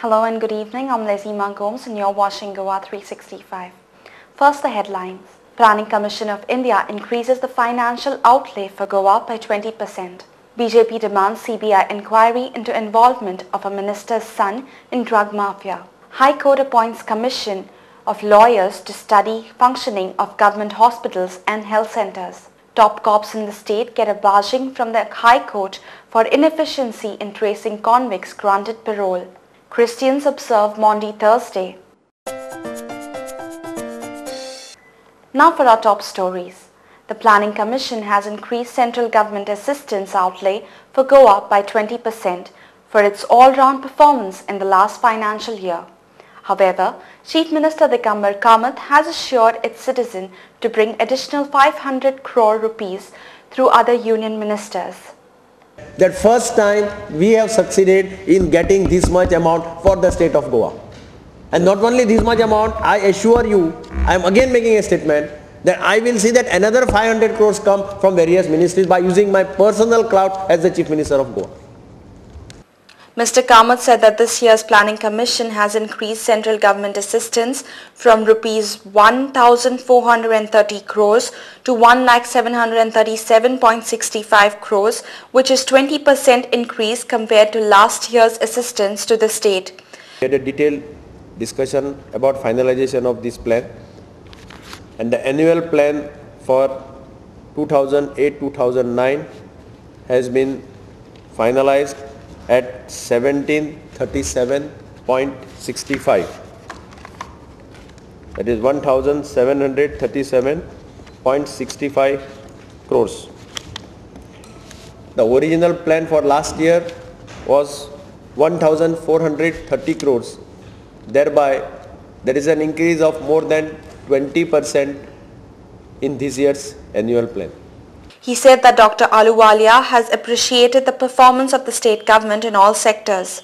Hello and good evening. I'm Lazima Gomes and you're watching Goa 365. First, the headlines. Planning Commission of India increases the financial outlay for Goa by 20%. BJP demands CBI inquiry into involvement of a minister's son in drug mafia. High Court appoints commission of lawyers to study functioning of government hospitals and health centers. Top cops in the state get a barging from the High Court for inefficiency in tracing convicts granted parole. Christians observe Maundy Thursday. Now for our top stories. The Planning Commission has increased central government assistance outlay for Goa by 20% for its all-round performance in the last financial year. However, Chief Minister Digambar Kamath has assured its citizens to bring additional 500 crore rupees through other union ministers. That first time we have succeeded in getting this much amount for the state of Goa. And not only this much amount, I assure you, I am again making a statement that I will see that another 500 crores come from various ministries by using my personal clout as the Chief Minister of Goa. Mr. Kamath said that this year's Planning Commission has increased central government assistance from rupees 1,430 crores to 1,737.65 crores, which is 20% increase compared to last year's assistance to the state. We had a detailed discussion about finalization of this plan, and the annual plan for 2008-2009 has been finalized at 1737.65. That is 1737.65 crores. The original plan for last year was 1430 crores. Thereby, there is an increase of more than 20% in this year's annual plan. He said that Dr. Ahluwalia has appreciated the performance of the state government in all sectors.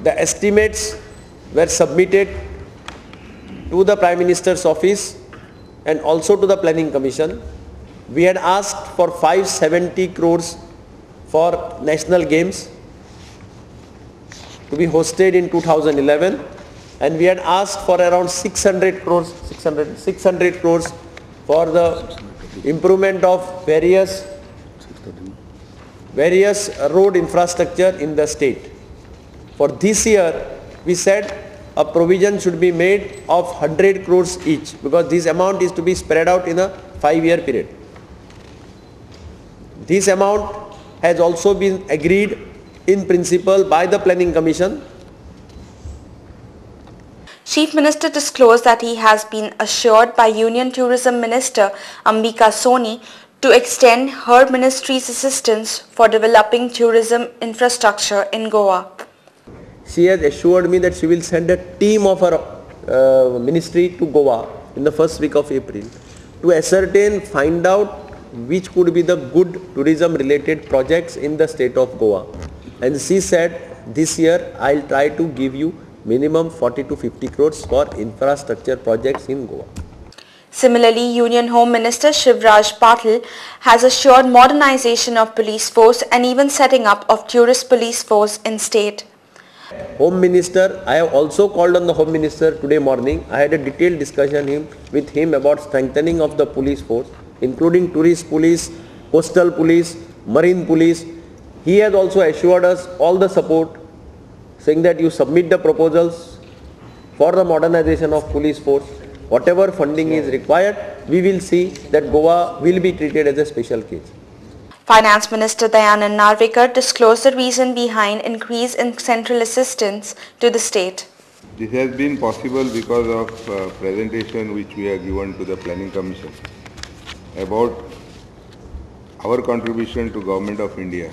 The estimates were submitted to the Prime Minister's office and also to the Planning Commission. We had asked for 570 crores for national games to be hosted in 2011, and we had asked for around 600 crores for the improvement of various road infrastructure in the state. For this year, we said a provision should be made of 100 crores each, because this amount is to be spread out in a 5-year period. This amount has also been agreed in principle by the Planning Commission. Chief Minister disclosed that he has been assured by Union Tourism Minister Ambika Soni to extend her ministry's assistance for developing tourism infrastructure in Goa. She has assured me that she will send a team of her ministry to Goa in the first week of April to ascertain, find out which could be the good tourism related projects in the state of Goa. And she said, this year I will try to give you minimum 40 to 50 crores for infrastructure projects in Goa. Similarly, Union Home Minister Shivraj Patil has assured modernization of police force and even setting up of tourist police force in state. Home Minister, I have also called on the Home Minister today morning. I had a detailed discussion with him about strengthening of the police force, including tourist police, coastal police, marine police. He has also assured us all the support, saying that you submit the proposals for the modernization of police force. Whatever funding is required, we will see that Goa will be treated as a special case. Finance Minister Dayanand Narvekar disclosed the reason behind increase in central assistance to the state. This has been possible because of presentation which we have given to the Planning Commission about our contribution to Government of India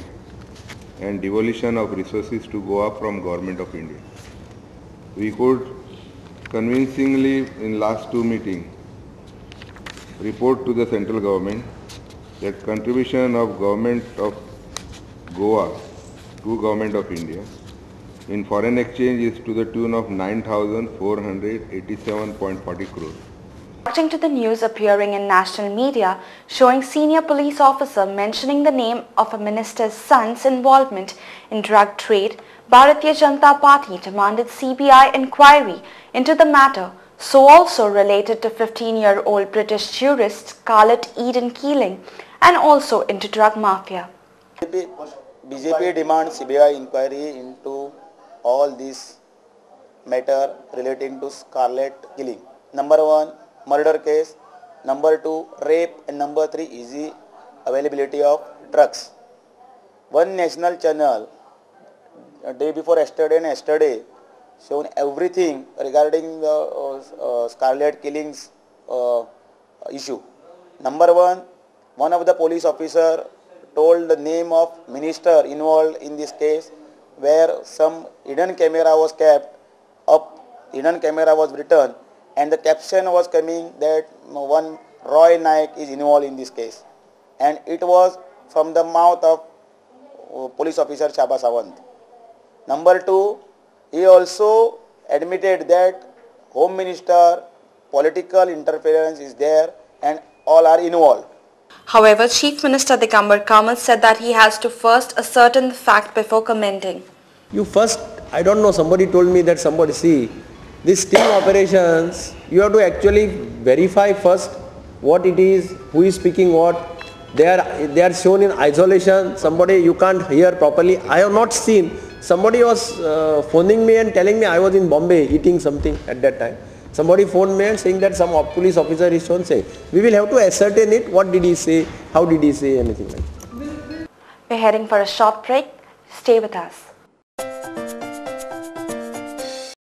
and devolution of resources to Goa from Government of India. We could convincingly in last 2 meetings report to the central government that contribution of Government of Goa to Government of India in foreign exchange is to the tune of 9,487.40 crores. reacting to the news appearing in national media showing senior police officer mentioning the name of a minister's son's involvement in drug trade, Bharatiya Janata Party demanded CBI inquiry into the matter, so also related to 15-year-old British tourist Scarlett Eden Keeling and also into drug mafia. BJP demands CBI inquiry into all this matter relating to Scarlett Keeling. Number 1, murder case. Number 2, rape. And number 3, easy availability of drugs. One national channel, day before yesterday and yesterday, shown everything regarding the Scarlett Keeling's issue. Number 1, one of the police officer told the name of minister involved in this case, where some hidden camera was kept up, hidden camera was written, and the caption was coming that one Roy Naik is involved in this case, and it was from the mouth of police officer Chaba Sawant. Number 2, he also admitted that Home Minister political interference is there and all are involved. However, Chief Minister Digambar Kamal said that he has to first ascertain the fact before commenting. You first, I don't know, somebody told me that somebody, see, these sting operations, you have to actually verify first what it is, who is speaking what. They are shown in isolation, somebody you can't hear properly. I have not seen, somebody was phoning me and telling me I was in Bombay eating something at that time. Somebody phoned me and saying that some police officer is shown saying. We will have to ascertain it, what did he say, how did he say, anything like that. We're heading for a short break. Stay with us.